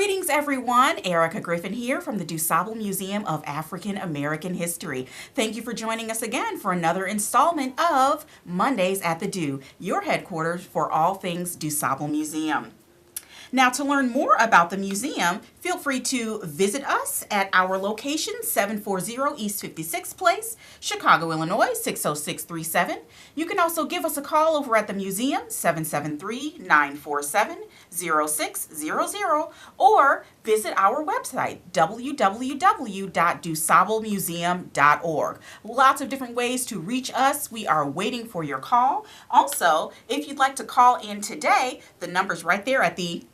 Greetings, everyone. Erica Griffin here from the Dusable Museum of African American History. Thank you for joining us again for another installment of Mondays at the Do, your headquarters for all things Dusable Museum. Now, to learn more about the museum, feel free to visit us at our location, 740 East 56th Place, Chicago, Illinois, 60637. You can also give us a call over at the museum, 773-947-0600, or visit our website, www.dusablemuseum.org. Lots of different ways to reach us. We are waiting for your call. Also, if you'd like to call in today, the number's right there at the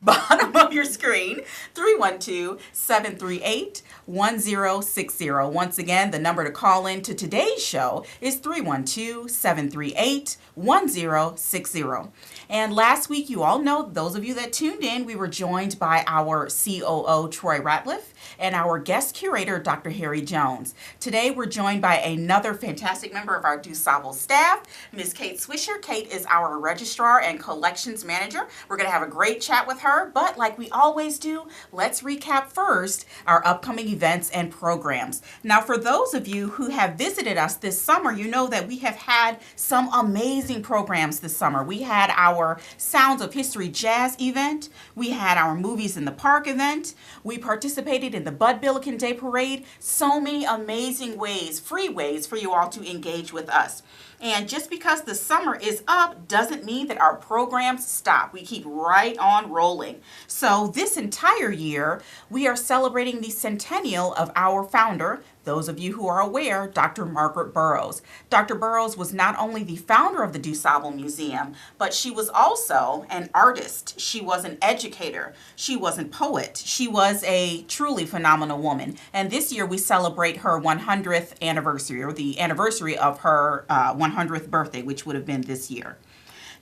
bottom of your screen, 312-738-1060. Once again, the number to call in to today's show is 312-738-1060. And last week, you all know, those of you that tuned in, we were joined by our COO, Troy Ratliff, and our guest curator, Dr. Harry Jones. Today, we're joined by another fantastic member of our Dusable staff, Ms. Kate Swisher. Kate is our registrar and collections manager. We're going to have a great chat with her, but like we always do, let's recap first our upcoming events and programs. Now, for those of you who have visited us this summer, you know that we have had some amazing programs this summer. We had our Sounds of History Jazz event. We had our Movies in the Park event. We participated in the Bud Billiken Day Parade. So many amazing ways, free ways for you all to engage with us. And just because the summer is up doesn't mean that our programs stop. We keep right on rolling. So this entire year, we are celebrating the centennial of our founder, those of you who are aware, Dr. Margaret Burroughs. Dr. Burroughs was not only the founder of the Dusable Museum, but she was also an artist. She was an educator. She was a poet. She was a truly phenomenal woman. And this year we celebrate her 100th anniversary, or the anniversary of her 100th birthday, which would have been this year.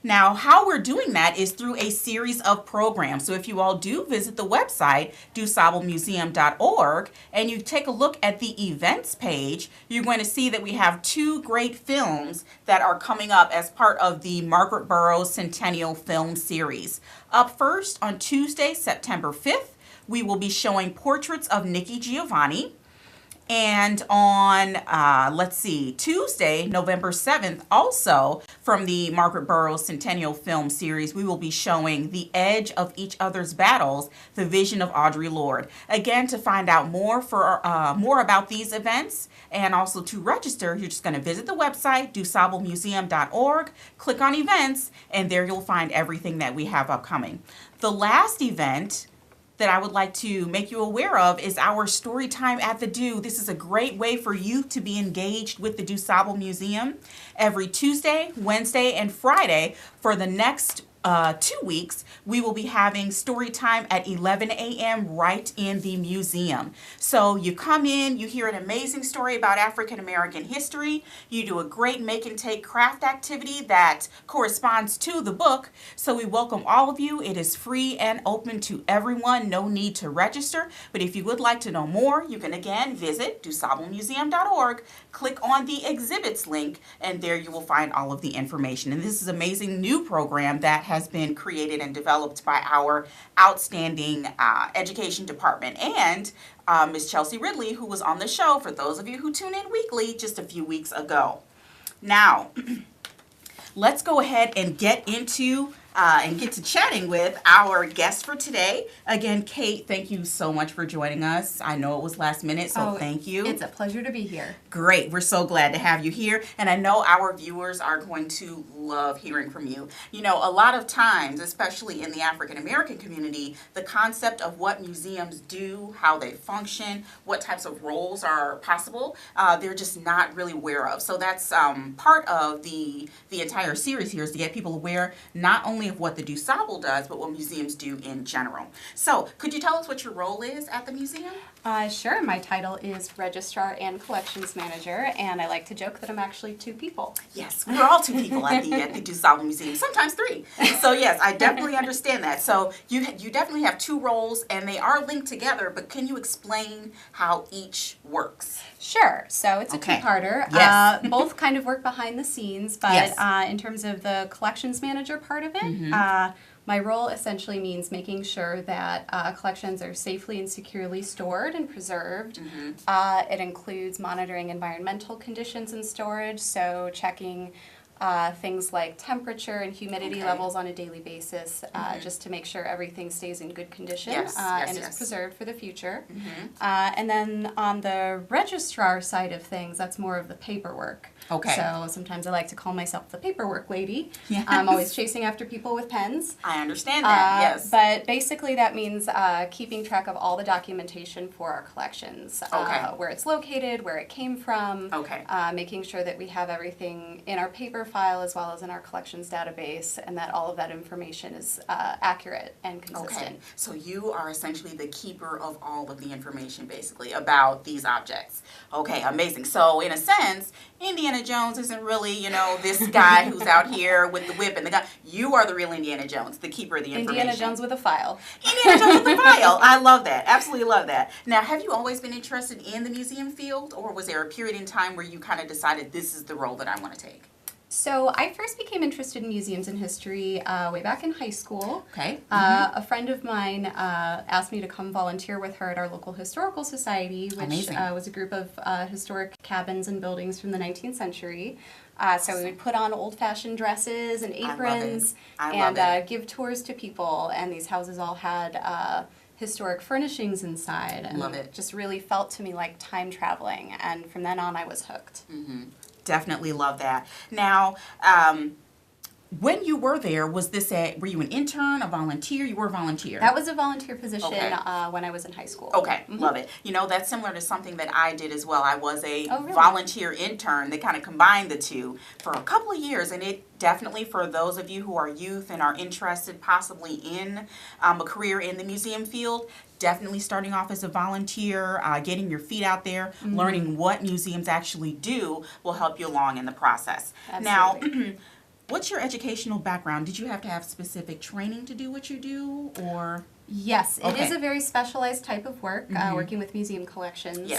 Now, how we're doing that is through a series of programs. So if you all do visit the website, dusablemuseum.org, and you take a look at the events page, you're going to see that we have two great films that are coming up as part of the Margaret Burroughs Centennial Film Series. Up first, on Tuesday, September 5th, we will be showing portraits of Nikki Giovanni. And on, Tuesday, November 7th, also from the Margaret Burroughs Centennial Film Series, we will be showing The Edge of Each Other's Battles, The Vision of Audre Lorde. Again, to find out more about these events and also to register, you're just going to visit the website, dusablemuseum.org, click on events, and there you'll find everything that we have upcoming. The last event that I would like to make you aware of is our Story Time at the Do. This is a great way for you to be engaged with the Dusable Museum. Every Tuesday, Wednesday, and Friday for the next 2 weeks, we will be having story time at 11 a.m. right in the museum. So you come in, you hear an amazing story about African American history, you do a great make and take craft activity that corresponds to the book. So we welcome all of you. It is free and open to everyone, no need to register. But if you would like to know more, you can again visit dusablemuseum.org, click on the exhibits link, and there you will find all of the information. And this is an amazing new program that has been created and developed by our outstanding education department and Ms. Chelsea Ridley, who was on the show, for those of you who tune in weekly, just a few weeks ago. Now, let's go ahead and get into and get to chatting with our guest for today. Again, Kate, thank you so much for joining us. I know it was last minute, so thank you. It's a pleasure to be here. Great. We're so glad to have you here. And I know our viewers are going to love hearing from you. You know, a lot of times, especially in the African American community, the concept of what museums do, how they function, what types of roles are possible, they're just not really aware of. So that's part of the entire series here, is to get people aware not only of what the Dusable does, but what museums do in general. So, could you tell us what your role is at the museum? Sure. My title is Registrar and Collections Manager, and I like to joke that I'm actually two people. Yes, we're all two people at the Dusable Museum, sometimes three. So yes, I definitely understand that. So you definitely have two roles, and they are linked together, but can you explain how each works? Sure. So it's a two-parter. Yes. Both kind of work behind the scenes, but yes. In terms of the collections manager part of it, My role essentially means making sure that collections are safely and securely stored and preserved. It includes monitoring environmental conditions in storage, so checking things like temperature and humidity levels on a daily basis, just to make sure everything stays in good condition and is preserved for the future. And then on the registrar side of things, that's more of the paperwork. So sometimes I like to call myself the paperwork lady. I'm always chasing after people with pens. I understand that, yes. But basically that means keeping track of all the documentation for our collections, where it's located, where it came from, making sure that we have everything in our paper file as well as in our collections database, and that all of that information is accurate and consistent. So you are essentially the keeper of all of the information, basically, about these objects. Okay, amazing. So in a sense, Indiana Jones isn't really, you know, this guy who's out here with the whip and the gun. You are the real Indiana Jones, the keeper of the information. Indiana Jones with a file. Indiana Jones with a file. I love that. Absolutely love that. Now, have you always been interested in the museum field, or was there a period in time where you kind of decided this is the role that I want to take? So I first became interested in museums and history way back in high school. A friend of mine asked me to come volunteer with her at our local historical society, which was a group of historic cabins and buildings from the 19th century. So we would put on old-fashioned dresses and aprons and give tours to people, and these houses all had historic furnishings inside, and it just really felt to me like time traveling, and from then on I was hooked. Definitely love that. Now, when you were there, were you an intern, a volunteer? You were a volunteer. That was a volunteer position when I was in high school. Love it. You know, that's similar to something that I did as well. I was a volunteer intern that kind of combined the two for a couple of years, and it definitely, for those of you who are youth and are interested possibly in a career in the museum field, definitely starting off as a volunteer, getting your feet out there, learning what museums actually do will help you along in the process. Absolutely. Now, what's your educational background? Did you have to have specific training to do what you do, or? Yes, it is a very specialized type of work, working with museum collections.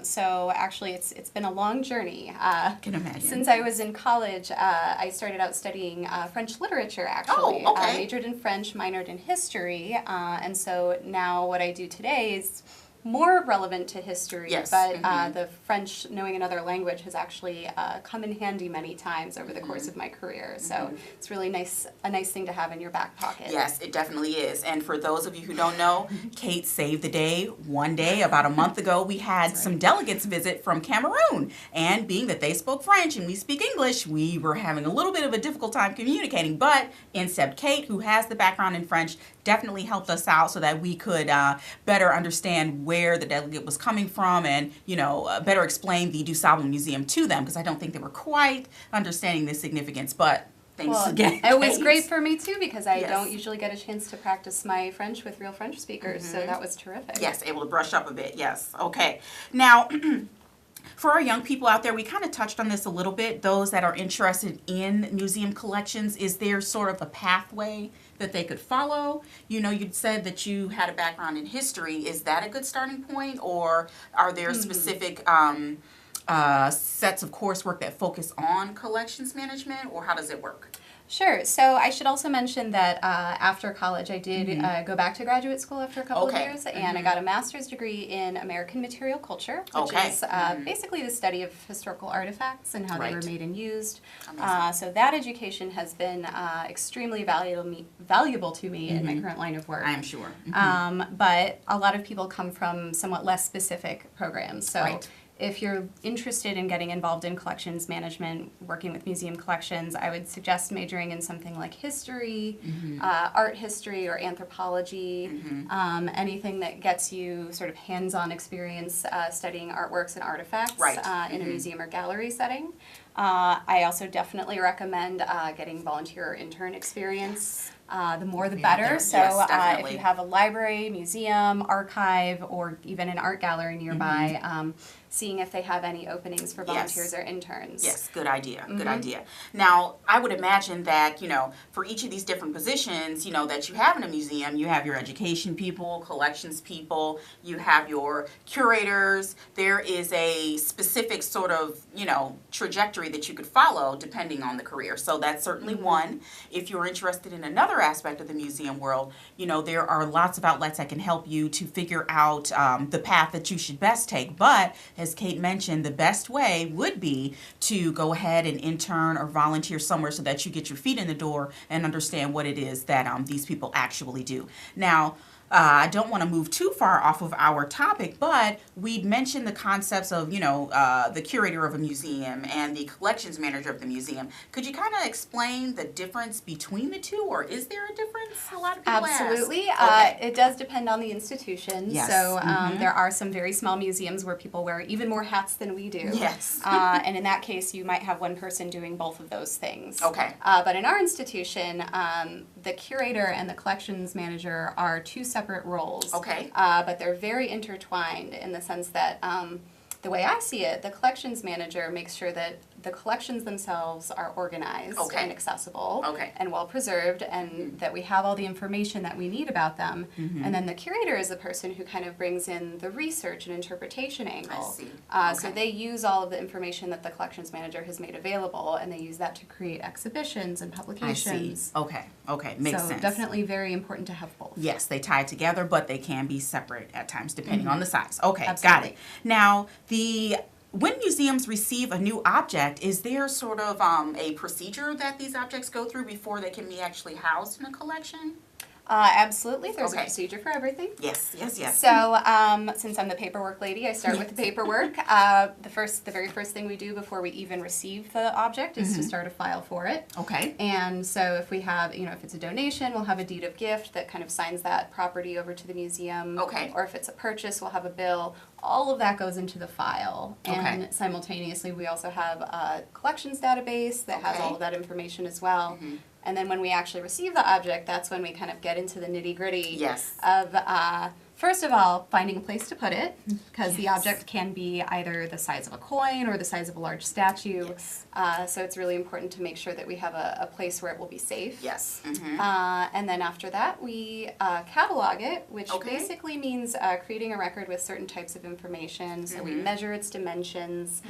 So actually it's been a long journey. Can imagine. Since I was in college, I started out studying French literature, actually. Majored in French, minored in history, and so now what I do today is more relevant to history, but the French, knowing another language, has actually come in handy many times over the course of my career. So it's really a nice thing to have in your back pocket. Yes, it definitely is. And for those of you who don't know, Kate saved the day. One day, about a month ago, we had some delegates visit from Cameroon. And being that they spoke French and we speak English, we were having a little bit of a difficult time communicating. But instead, Kate, who has the background in French, definitely helped us out so that we could better understand where the delegate was coming from and, you know, better explain the Dusable Museum to them, because I don't think they were quite understanding the significance. But thanks again. It was great for me too, because I don't usually get a chance to practice my French with real French speakers, so that was terrific. Yes, able to brush up a bit. Yes. Okay. Now, for our young people out there, we kind of touched on this a little bit. Those that are interested in museum collections, is there sort of a pathway that they could follow? You know, you said that you had a background in history. Is that a good starting point, or are there specific sets of coursework that focus on collections management, or how does it work? Sure. So I should also mention that after college, I did go back to graduate school after a couple of years, and I got a master's degree in American Material Culture, which is basically the study of historical artifacts and how they were made and used. So that education has been extremely valuable to me in my current line of work. I am sure. But a lot of people come from somewhat less specific programs. So if you're interested in getting involved in collections management, working with museum collections, I would suggest majoring in something like history, art history, or anthropology, anything that gets you sort of hands-on experience studying artworks and artifacts in a museum or gallery setting. I also definitely recommend getting volunteer or intern experience. The more the better. So if you have a library, museum, archive, or even an art gallery nearby, seeing if they have any openings for volunteers or interns. Yes, good idea. Good idea. Now, I would imagine that, for each of these different positions, that you have in a museum, you have your education people, collections people, you have your curators. There is a specific sort of, trajectory that you could follow depending on the career. So that's certainly one. If you're interested in another aspect of the museum world, there are lots of outlets that can help you to figure out the path that you should best take. But as Kate mentioned, the best way would be to go ahead and intern or volunteer somewhere so that you get your feet in the door and understand what it is that these people actually do. Now, I don't want to move too far off of our topic, but we'd mentioned the concepts of, the curator of a museum and the collections manager of the museum. Could you kind of explain the difference between the two, or is there a difference? A lot of people Absolutely. ask. It does depend on the institution. Yes. So there are some very small museums where people wear even more hats than we do. Yes. And in that case, you might have one person doing both of those things. Okay. But in our institution, the curator and the collections manager are two separate roles. Okay. But they're very intertwined in the sense that the way I see it, the collections manager makes sure that the collections themselves are organized and accessible and well preserved, and that we have all the information that we need about them. And then the curator is the person who kind of brings in the research and interpretation angle. I see. So they use all of the information that the collections manager has made available, and they use that to create exhibitions and publications. I see. Okay, makes sense. So definitely very important to have both. Yes, they tie together, but they can be separate at times depending on the size. Okay, Absolutely. got it. Now, when museums receive a new object, is there sort of a procedure that these objects go through before they can be actually housed in a collection? Absolutely. There's a Okay. procedure for everything. Yes. So, since I'm the paperwork lady, I start with the paperwork. The very first thing we do before we even receive the object is to start a file for it. Okay. And so if we have, if it's a donation, we'll have a deed of gift that kind of signs that property over to the museum. Okay. Or if it's a purchase, we'll have a bill. All of that goes into the file. Okay. And simultaneously, we also have a collections database that has Okay. all of that information as well. And then when we actually receive the object, that's when we kind of get into the nitty-gritty Yes. of, first of all, finding a place to put it, because the Yes. object can be either the size of a coin or the size of a large statue. Yes. So it's really important to make sure that we have a place where it will be safe. Yes. And then after that, we catalog it, which Okay. basically means creating a record with certain types of information. So we measure its dimensions.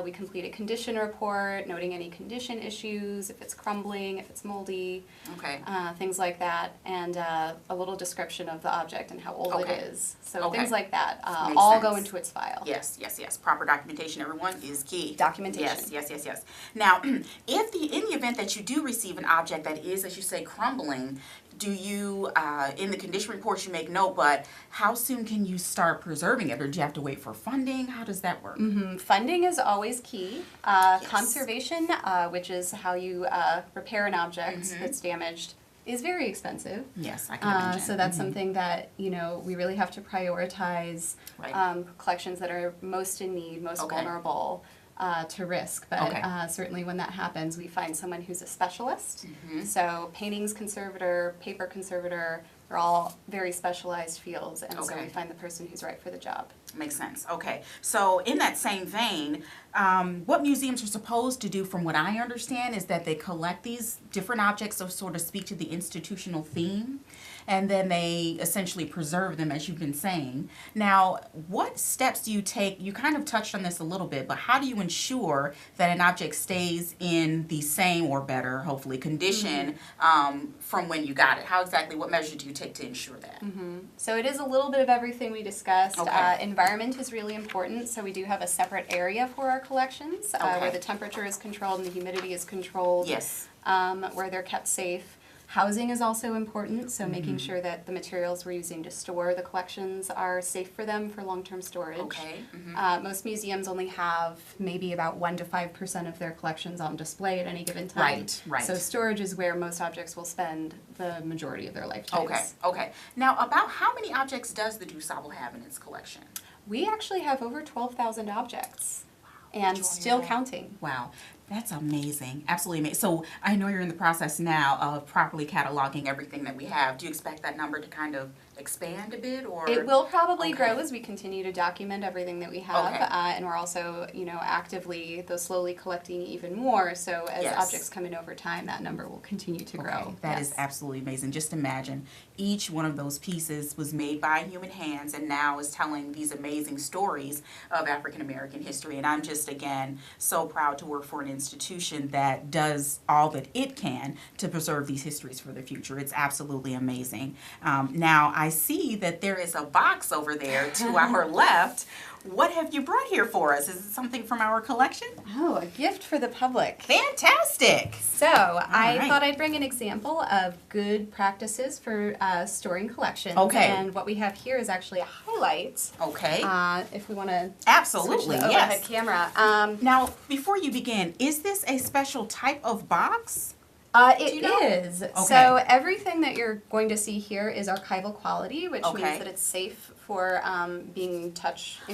We complete a condition report, noting any condition issues, if it's crumbling, if it's moldy, Okay. things like that, and a little description of the object and how old it Okay. is. So Okay. things like that Makes all go sense. into its file. Yes. Proper documentation, everyone, is key. Documentation. Yes. Now, in the event that you do receive an object that is, as you say, crumbling, do you, in the condition reports you make note, but how soon can you start preserving it, or do you have to wait for funding? How does that work? Funding is always key. Conservation, which is how you repair an object that's damaged, is very expensive. Yes, I can imagine. So that's something that, we really have to prioritize Right. collections that are most in need, most Okay. vulnerable to risk. But Okay. certainly when that happens, we find someone who's a specialist. So paintings conservator, paper conservator, they're all very specialized fields. And so Okay. we find the person who's right for the job. Makes sense. Okay. So in that same vein, what museums are supposed to do, from what I understand, is that they collect these different objects that sort of speak to the institutional theme, and then they essentially preserve them, as you've been saying. Now, what steps do you take? You kind of touched on this a little bit, but how do you ensure that an object stays in the same or better, hopefully, condition from when you got it? What measures do you take to ensure that? So it is a little bit of everything we discussed. Okay. Environment is really important, so we do have a separate area for our collections Okay. where the temperature is controlled and the humidity is controlled. Yes. Where they're kept safe. Housing is also important, so making sure that the materials we're using to store the collections are safe for them for long-term storage. Okay. Most museums only have maybe about 1 to 5% of their collections on display at any given time. Right. So storage is where most objects will spend the majority of their lifetimes. Okay. Now, about how many objects does the Dusable have in its collection? We actually have over 12,000 objects. And Enjoy still that. counting. Wow. That's amazing. Absolutely amazing. So I know you're in the process now of properly cataloging everything that we have. Do you expect that number to kind of expand a bit, or? It will probably Okay. grow as we continue to document everything that we have, Okay. and we're also, actively, though slowly collecting even more. So as Yes. objects come in over time, that number will continue to grow. Okay, that is Yes. absolutely amazing. Just imagine each one of those pieces was made by human hands and now is telling these amazing stories of African American history. And I'm just, again, so proud to work for an institution that does all that it can to preserve these histories for the future. It's absolutely amazing. Now, I see that there is a box over there to our left. What have you brought here for us? Is it something from our collection? Oh, a gift for the public. Fantastic! So I right. thought I'd bring an example of good practices for storing collections. Okay. And what we have here is actually a highlight. Okay. If we want to Absolutely, switch the overhead yes. camera. Now, before you begin, is this a special type of box? It you know? is. Okay. So everything that you're going to see here is archival quality, which Okay. means that it's safe for being in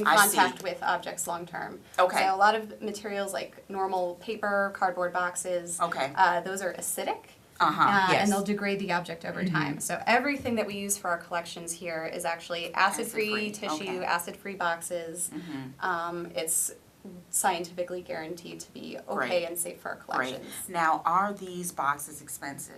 I contact see. with objects long term. Okay. So a lot of materials like normal paper, cardboard boxes, Okay. those are acidic. Yes. And they'll degrade the object over time. So everything that we use for our collections here is actually acid-free Acid-free, tissue, okay. acid-free boxes. It's scientifically guaranteed to be okay Great. and safe for our Great. collections. Now, are these boxes expensive?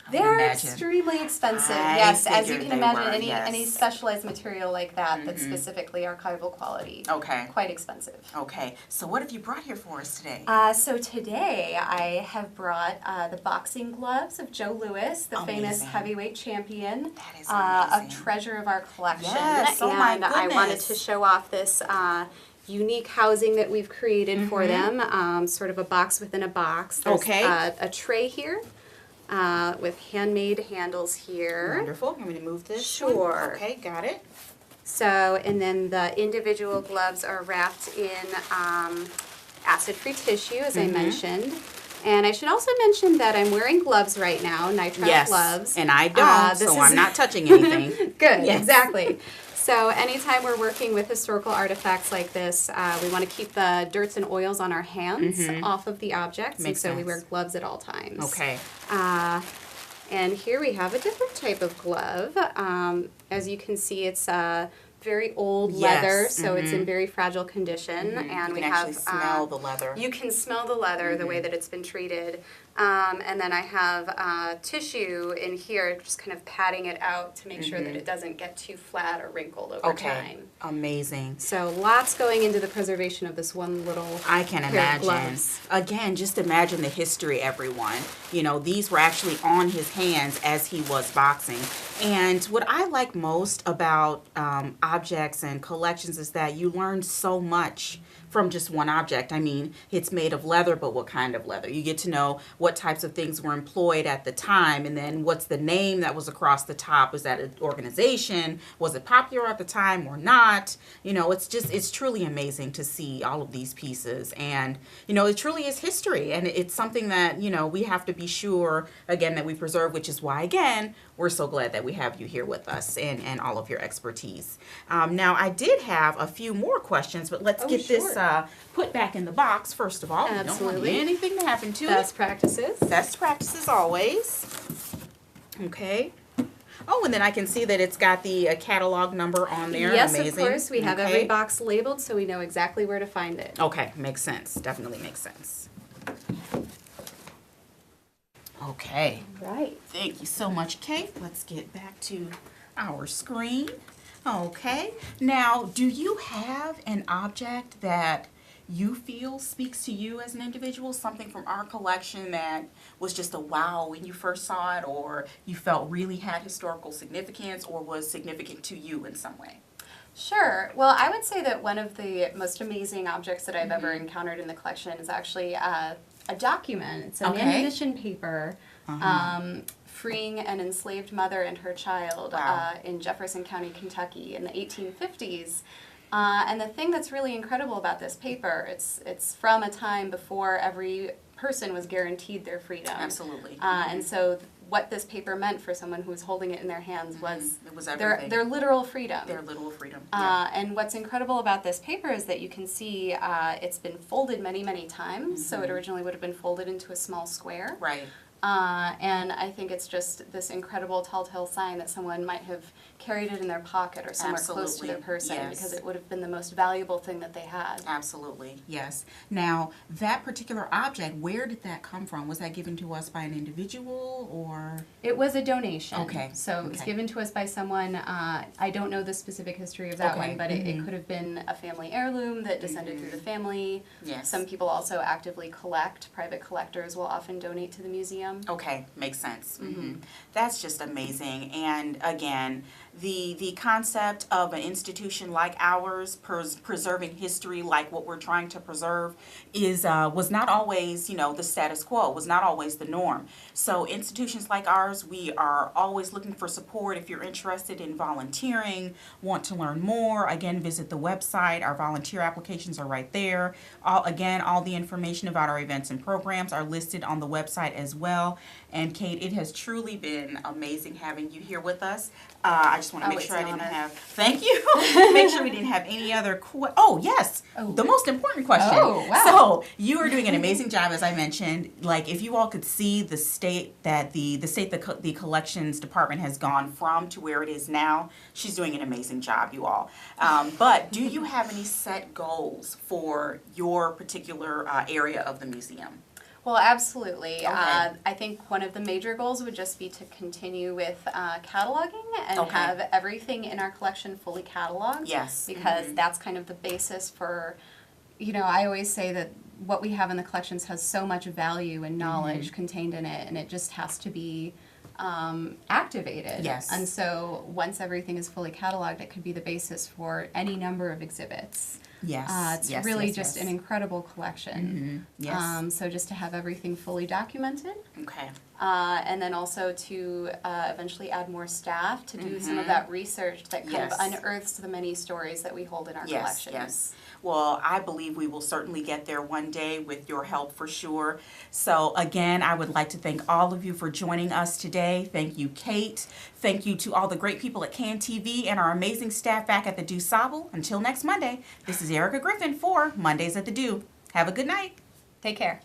I would They're imagine. extremely expensive. I Yes, as you figured can they imagine, were, any yes. specialized material like that that's specifically archival quality, Okay. quite expensive. Okay. So, what have you brought here for us today? So today I have brought the boxing gloves of Joe Louis, the famous Amazing. heavyweight champion, That is a amazing. treasure of our collection. Yes, oh my and I wanted goodness. to show off this unique housing that we've created for them, sort of a box within a box. There's Okay. a tray here. With handmade handles here. Wonderful. I'm going to move this. Sure. one. Okay, got it. So, and then the individual gloves are wrapped in acid-free tissue, as I mentioned. And I should also mention that I'm wearing gloves right now, nitrile Yes. gloves. And I don't, this so is- I'm not touching anything. Good, Yes. exactly. So anytime we're working with historical artifacts like this, we want to keep the dirts and oils on our hands off of the objects. Makes and so we sense. wear gloves at all times. Okay. And here we have a different type of glove. As you can see, it's very old leather, Yes, so it's in very fragile condition. And You we can have actually smell the leather. You can smell the leather, the way that it's been treated. And then I have tissue in here, just kind of patting it out to make sure that it doesn't get too flat or wrinkled over Okay. time. Amazing. So lots going into the preservation of this one little I can pair of imagine. gloves. Again, just imagine the history, everyone. You know, these were actually on his hands as he was boxing. And what I like most about objects and collections is that you learn so much from just one object. I mean, it's made of leather, but what kind of leather? You get to know what types of things were employed at the time, and then what's the name that was across the top? Was that an organization? Was it popular at the time or not? You know, it's truly amazing to see all of these pieces, and you know, it truly is history, and it's something that, you know, we have to be sure again that we preserve, which is why again we're so glad that we have you here with us and all of your expertise. Now, I did have a few more questions, but let's get this put back in the box first of all. We don't Absolutely. want anything to happen to Best it. practices. Best practices always. Okay. Oh, and then I can see that it's got the catalog number on there. Yes, Amazing. of course. We have Okay. every box labeled so we know exactly where to find it. Okay, makes sense. Definitely makes sense. Okay. Right. Thank you so much, Kate. Let's get back to our screen. Okay. Now, do you have an object that you feel speaks to you as an individual? Something from our collection that was just a wow when you first saw it, or you felt really had historical significance, or was significant to you in some way? Sure. Well, I would say that one of the most amazing objects that I've ever encountered in the collection is actually a document. It's an Okay. ammunition paper freeing an enslaved mother and her child Wow. in Jefferson County, Kentucky in the 1850s. And the thing that's really incredible about this paper, it's from a time before every person was guaranteed their freedom. Absolutely. And so what this paper meant for someone who was holding it in their hands was, It was everything. their literal freedom. Their literal freedom. And what's incredible about this paper is that you can see it's been folded many, many times. So it originally would have been folded into a small square. Right. And I think it's just this incredible telltale sign that someone might have carried it in their pocket or somewhere close to their person, Yes. because it would have been the most valuable thing that they had. Absolutely, yes. Now, that particular object, where did that come from? Was that given to us by an individual or? It was a donation. Okay. So it was Okay. given to us by someone. I don't know the specific history of that Okay. one, but it could have been a family heirloom that descended through the family. Yes. Some people also actively collect. Private collectors will often donate to the museum. Okay, makes sense. That's just amazing. And again, the concept of an institution like ours preserving history like what we're trying to preserve is was not always, the status quo, was not always the norm. So institutions like ours, we are always looking for support. If you're interested in volunteering, want to learn more, again, visit the website. Our volunteer applications are right there. All the information about our events and programs are listed on the website as well. And Kate, it has truly been amazing having you here with us. I just want to make sure I didn't have, thank you, make sure we didn't have any other, the most important question. Oh, wow. So you are doing an amazing job, as I mentioned. Like, if you all could see the state that the collections department has gone from to where it is now, she's doing an amazing job, you all. But do you have any set goals for your particular area of the museum? Well, absolutely. Okay. I think one of the major goals would just be to continue with cataloging and Okay. have everything in our collection fully cataloged. Yes. Because that's kind of the basis for, I always say that what we have in the collections has so much value and knowledge contained in it, and it just has to be activated. Yes. And so once everything is fully cataloged, it could be the basis for any number of exhibits. Yes. It's Yes, really yes, just yes. an incredible collection. Yes. So just to have everything fully documented, Okay. and then also to eventually add more staff to do some of that research that kind Yes. of unearths the many stories that we hold in our Yes, collections. yes. Well, I believe we will certainly get there one day with your help for sure. So again, I would like to thank all of you for joining us today. Thank you, Kate. Thank you to all the great people at CAN-TV and our amazing staff back at the Dusable. Until next Monday, this is Erica Griffin for Mondays at the Do. Have a good night. Take care.